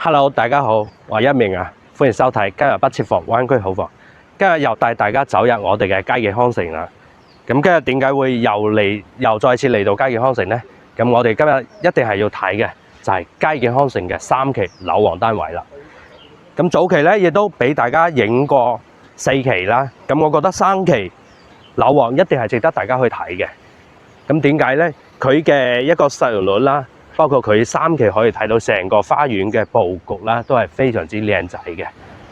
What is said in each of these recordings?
Hello，大家好，我係一鳴啊，歡迎收睇今日不設防灣區好房。今日又帶大家走入我哋嘅佳記康城啦。咁今日點解會又再次嚟到佳記康城呢？咁我哋今日一定係要睇嘅就係佳記康城嘅3期樓王單位啦。咁早期咧亦都俾大家影過4期啦。咁我覺得3期樓王一定係值得大家去睇嘅。咁點解呢？佢嘅一個實用率啦。包括佢3期可以睇到成個花園嘅佈局啦，都係非常之靚仔嘅。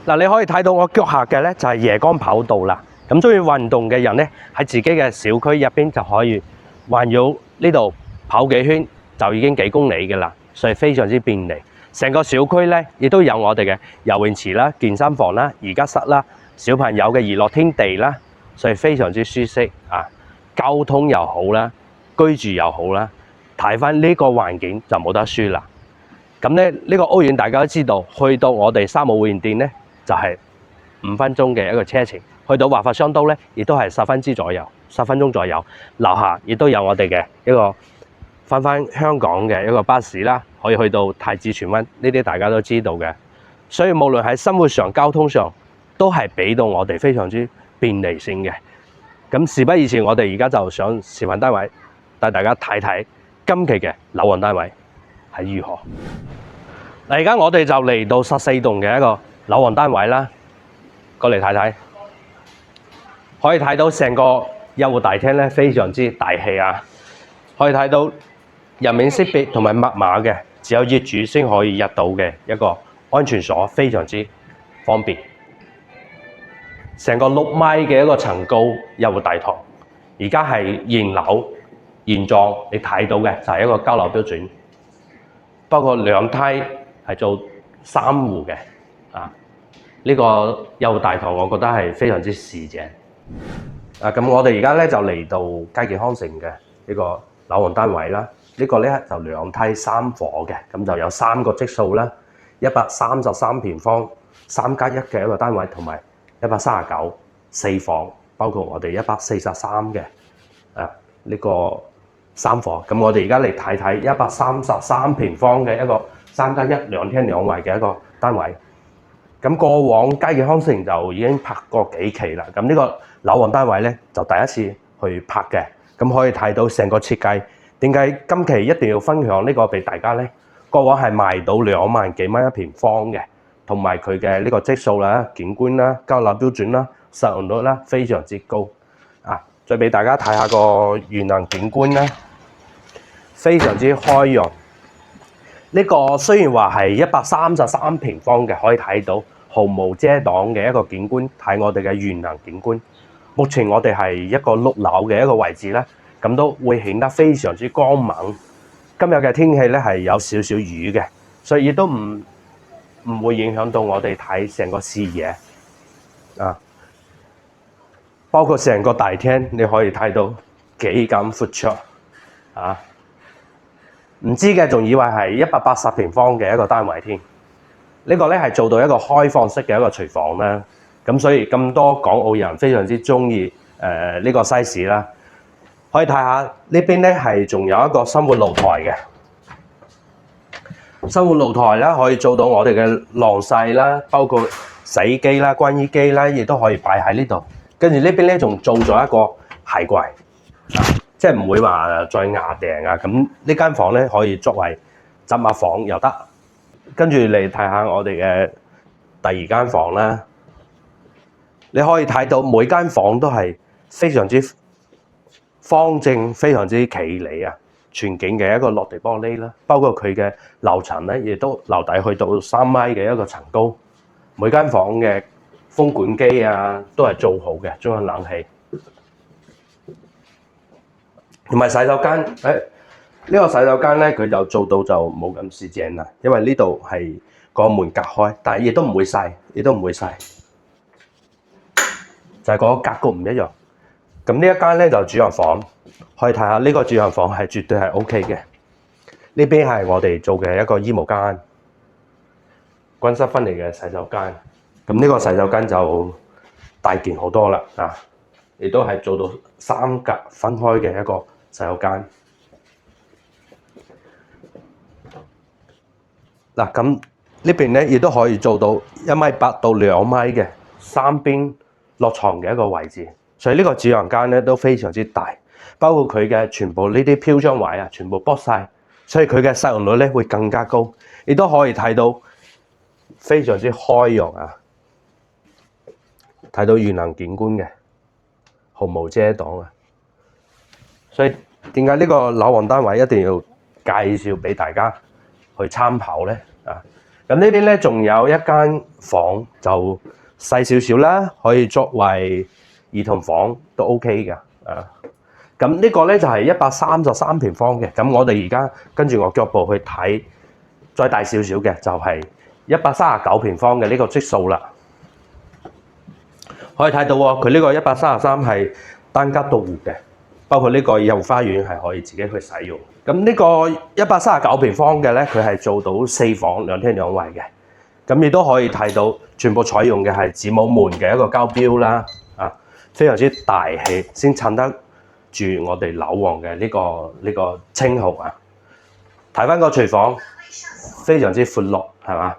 嗱，你可以睇到我腳下嘅咧就係夜光跑道啦。咁中意運動嘅人咧喺自己嘅小區入邊就可以環繞呢度跑幾圈，就已經幾公里嘅啦，所以非常之便利。成個小區咧亦都有我哋嘅游泳池啦、健身房啦、瑜伽室啦、小朋友嘅娛樂天地啦，所以非常之舒適啊。交通又好啦，居住又好啦。睇翻呢個環境就冇得輸啦。咁咧呢個屋苑大家都知道，去到我哋三號會員店咧就係5分鐘嘅一個車程，去到華發商都咧亦都係10分鐘左右。樓下亦都有我哋嘅一個翻香港嘅一個巴士啦，可以去到太子荃灣，呢啲大家都知道嘅。所以無論喺生活上、交通上，都係俾到我哋非常之便利性嘅。咁事不宜遲，我哋而家就上示範單位，帶大家睇睇今期嘅樓王單位係如何？嗱，而家我哋就嚟到14棟嘅一個樓王單位啦，過嚟睇睇，可以睇到成個優戶大廳咧非常之大氣啊！可以睇到人面識別同埋密碼嘅，只有業主先可以入到嘅一個安全鎖，非常之方便。成個6米嘅一個層高優戶大堂，而家係現樓。現狀你睇到嘅就係一個交樓標準，包括2梯係做3戶嘅啊。呢個優戶大堂我覺得係非常之市正啊。咁我哋而家咧就嚟到佳記康城嘅呢個樓王單位啦。呢個咧就2梯3房嘅，咁就有3個積數啦，133平方3+1嘅一個單位，同埋139 4房，包括我哋143嘅呢個3房。咁我哋而家嚟睇睇133平方嘅一個3+1 2廳2衛嘅一個單位。咁過往佳記康城就已經拍過幾期啦。咁呢個樓王單位咧就第一次去拍嘅。咁可以睇到成個設計。點解今期一定要分享呢個俾大家咧？過往係賣到2萬幾蚊一平方嘅，同埋佢嘅呢個積數啦、景觀啦、交樓標準啦、實用率啦，非常之高啊！再俾大家睇下個園林景觀啦。非常之開揚，呢個雖然話係133平方嘅，可以睇到毫無遮擋嘅一個景觀。睇我哋嘅園林景觀，目前我哋係一個6樓嘅一個位置咧，咁都會顯得非常之光猛。今日嘅天氣咧係有少少雨嘅，所以亦都唔會影響到我哋睇成個視野啊。包括成個大廳，你可以睇到幾咁闊綽啊！唔知嘅仲以為係180平方嘅一個單位添。呢個咧係做到一個開放式嘅一個廚房啦。咁所以咁多港澳人非常之中意呢個 size 啦。可以睇下呢邊咧係仲有一個生活露台嘅。生活露台啦，可以做到我哋嘅晾曬啦，包括洗衣機啦、乾衣機啦，亦都可以擺喺呢度。跟住呢邊咧仲做咗一個鞋櫃。即係唔會話再壓訂啊！咁呢間房咧可以作為雜物房又得。跟住嚟睇下我哋嘅第2間房啦。你可以睇到每間房都係非常之方正、非常之企理啊！全景嘅一個落地玻璃啦，包括佢嘅樓層咧，亦都樓底去到3米嘅一個層高。每間房嘅風管機啊都係做好嘅，中央冷氣。同埋洗手間，呢個洗手間咧，佢就做到就冇咁市正啦，因為呢度係個門隔開，但係亦都唔會細，就係個格局唔一樣。咁呢一間咧就主人房，可以睇下呢個主人房係絕對係 OK 嘅。呢邊係我哋做嘅一個衣帽間、乾濕分離嘅洗手間。咁呢個洗手間就大件好多啦啊！亦都係做到3格分開嘅一個洗手間。嗱，咁呢邊咧亦都可以做到1.8米到2米嘅三邊落床嘅一個位置，所以呢個主陽間咧都非常之大，包括佢嘅全部呢啲飄張位啊，全部剝晒，所以佢嘅實用率咧會更加高，亦都可以睇到非常之開揚啊，睇到元朗景觀嘅毫無遮擋啊，所以點解呢個樓王單位一定要介紹俾大家去參考咧？啊，咁呢邊咧仲有一間房就細少少啦，可以作為兒童房都 OK 嘅啊。咁呢個咧就係133平方嘅，咁我哋而家跟住我腳步去睇，再大少少嘅就係139平方嘅呢個積數啦。可以睇到喎，佢呢個133係單間獨戶嘅，包括呢個後花園係可以自己去使用。咁呢個139平方嘅咧，佢係做到4房2廳2衛嘅。咁亦都可以睇到，全部採用嘅係子母門嘅一個膠標啦，啊，非常之大氣，先襯得住我哋樓王嘅呢個稱號啊！睇翻個廚房，非常之闊落，係嘛？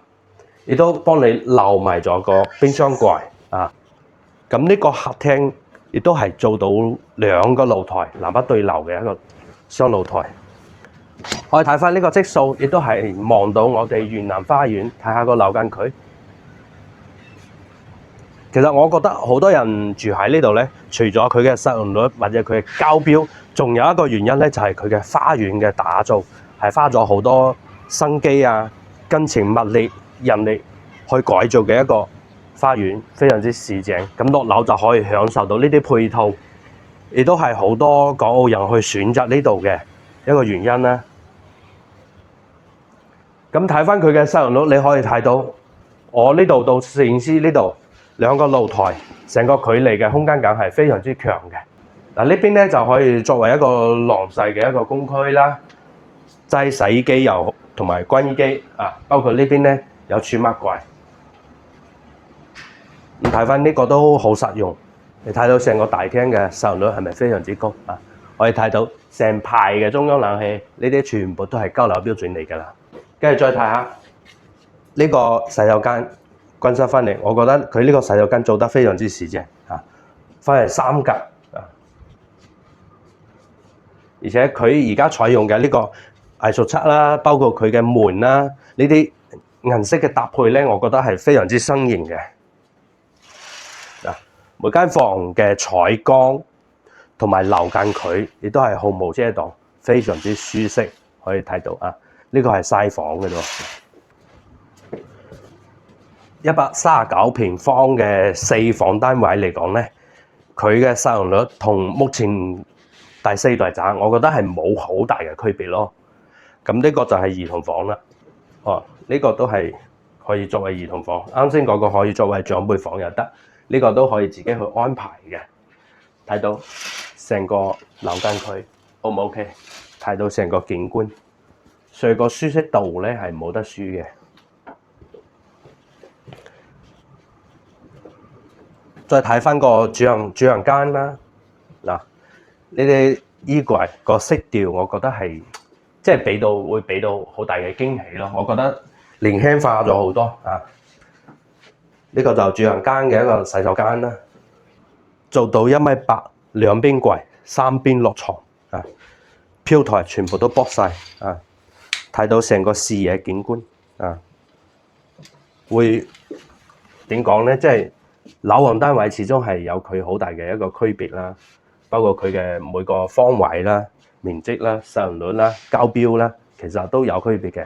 亦都幫你留埋咗個冰箱櫃啊！咁呢個客廳亦都係做到2個露台，南北對流嘅一個雙露台。可以睇翻呢個積數，亦都係望到我哋元南花園，睇下個樓間距。其實我覺得好多人住喺呢度咧，除咗佢嘅實用率或者佢嘅交標，仲有一個原因咧，就係佢嘅花園嘅打造係花咗好多生機啊、金錢、物力、人力去改造嘅一個花園，非常之市井。咁落樓就可以享受到呢啲配套，亦都係好多港澳人去選擇呢度嘅一個原因啦。咁睇翻佢嘅實用率，你可以睇到我呢度到攝影師呢度2個露台，成個距離嘅空間感係非常之強嘅。嗱，呢邊咧就可以作為一個晾曬嘅一個工區啦，擠洗衣機又同埋乾衣機啊，包括呢邊咧有儲物櫃。咁睇翻呢個都好實用，你睇到成個大廳嘅實用率係咪非常之高啊？可以睇到成排嘅中央冷氣，呢啲全部都係交流標準嚟㗎啦。跟住再睇下呢個洗手間，關心翻嚟，我覺得佢呢個洗手間做得非常之市井啊，翻嚟3格啊，而且佢而家採用嘅呢個藝術漆啦，包括佢嘅門啦，呢啲銀色嘅搭配咧，我覺得係非常之新穎嘅。嗱，每間房嘅採光同埋樓間距亦都係毫無遮擋，非常之舒適，可以睇到啊。呢個係細房嘅啫，139平方嘅4房單位嚟講咧，佢嘅實用率同目前第4代宅，我覺得係冇好大嘅區別咯。咁呢個就係兒童房啦。哦，呢個都係可以作為兒童房，啱先嗰個可以作為長輩房又得，呢個都可以自己去安排嘅。睇到成個樓間距 O 唔 OK？ 睇到成個景觀。所以個舒適度咧係冇得輸嘅。再睇翻個主陽間啦，嗱，呢啲衣櫃個色調，我覺得係即係會俾到好大嘅驚喜咯。我覺得年輕化咗好多啊！呢個就主陽間嘅一個洗手間啦，做到1.8米，兩邊櫃，三邊落床啊，飄台全部都剝晒啊！睇到成個視野景觀啊，會點講咧？即係樓王單位始終係有佢好大嘅一個區別啦，包括佢嘅每個方位啦、面積啦、實用率啦、交標啦，其實都有區別嘅。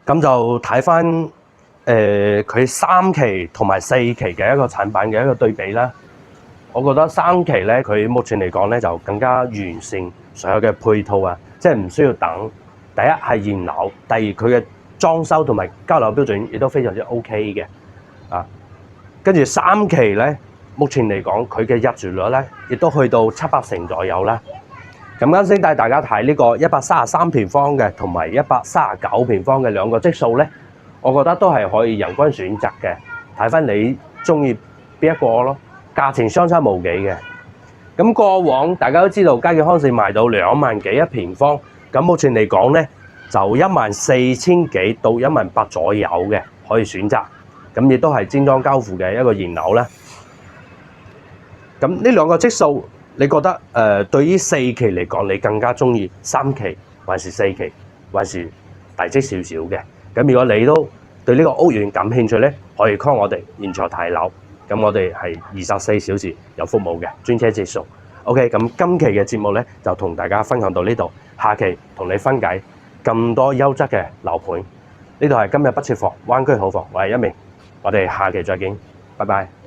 咁就睇翻佢3期同埋4期嘅一個產品嘅一個對比啦。我覺得3期咧，佢目前嚟講咧就更加完善所有嘅配套啊，即係唔需要等。第一係現樓，第二佢嘅裝修同埋交樓標準亦都非常之 OK 嘅啊。跟住3期咧，目前嚟講佢嘅入住率咧，亦都去到700%左右啦。咁啱先帶大家睇呢個133平方嘅同埋139平方嘅2個積數咧，我覺得都係可以人均選擇嘅，睇翻你中意邊一個咯，價錢相差無幾嘅。咁過往大家都知道，佳記康城賣到2萬幾一平方。咁目前嚟講咧，就14,000幾到18,000左右嘅可以選擇，咁亦都係精裝交付嘅一個現樓啦。咁呢兩個積數，你覺得對於4期嚟講，你更加中意3期還是4期，還是大積少少嘅？咁如果你都對呢個屋苑感興趣咧，可以 call 我哋現場睇樓。咁我哋係24小時有服務嘅，專車接送。OK， 咁今期嘅節目咧就同大家分享到呢度，下期同你分解咁多優質嘅樓盤。呢度係今日不設防灣區好房，我係一鳴，我哋下期再見，拜拜。